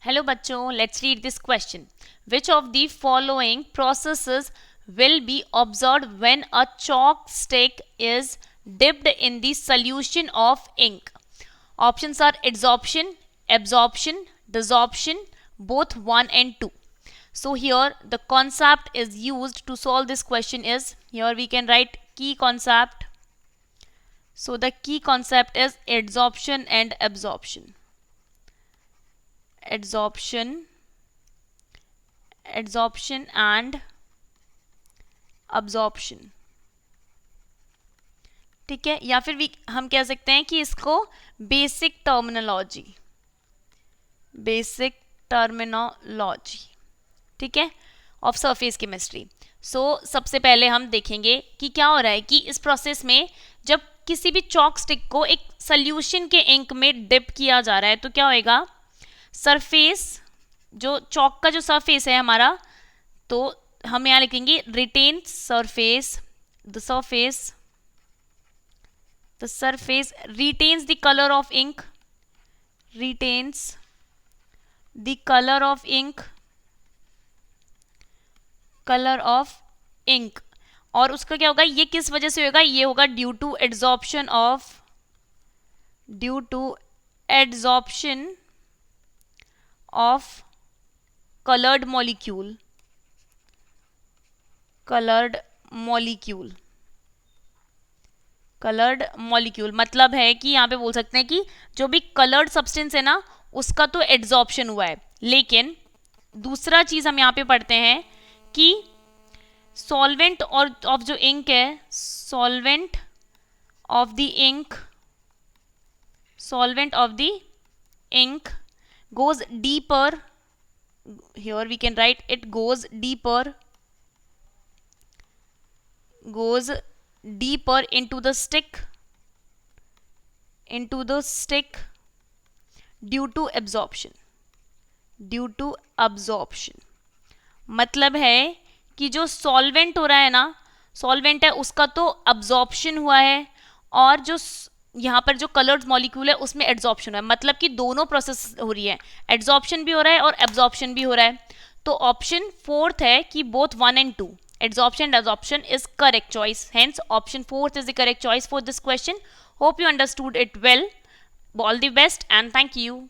Hello बच्चों, let's read this question. Which of the following processes will be observed when a chalk stick is dipped in the solution of ink? Options are adsorption, absorption, desorption, both 1 and 2. So here the concept is used to solve this question is, here we can write key concept. So the key concept is adsorption and absorption. Adsorption and absorption. ठीक है, या फिर हम कह सकते हैं कि इसको बेसिक टर्मिनोलॉजी, ठीक है, ऑफ सरफेस केमिस्ट्री. सो सबसे पहले हम देखेंगे कि क्या हो रहा है कि इस प्रोसेस में जब किसी भी चॉक स्टिक को एक सॉल्यूशन के इंक में डिप किया जा रहा है तो क्या होएगा, सरफेस जो चॉक का जो सरफेस है हमारा, तो हम यहाँ लिखेंगे retain surface, the surface retains the color of ink, color of ink. और उसका क्या होगा, ये किस वजह से होगा, ये होगा due to adsorption of colored molecule. मतलब है कि यहाँ पे बोल सकते हैं कि जो भी कलर्ड सब्सटेंस है ना उसका तो एड्सॉर्प्शन हुआ है, लेकिन दूसरा चीज हम यहाँ पे पढ़ते हैं कि सॉल्वेंट और ऑफ जो इंक है, solvent of the ink goes deeper. Here we can write it goes deeper into the stick due to absorption. मतलब है कि जो सॉल्वेंट हो रहा है ना, सॉल्वेंट है उसका तो अब्जॉर्प्शन हुआ है और जो यहाँ पर जो कलर्ड मॉलिक्यूल है उसमें एड्सॉर्प्शन हुआ है. मतलब कि दोनों प्रोसेस हो रही है, एड्सॉर्प्शन भी हो रहा है और एब्जॉर्प्शन भी हो रहा है. तो ऑप्शन फोर्थ है कि both 1 and 2, adsorption and absorption is correct choice. Hence option 4th is the correct choice for this question. Hope you understood it well. All the best and thank you.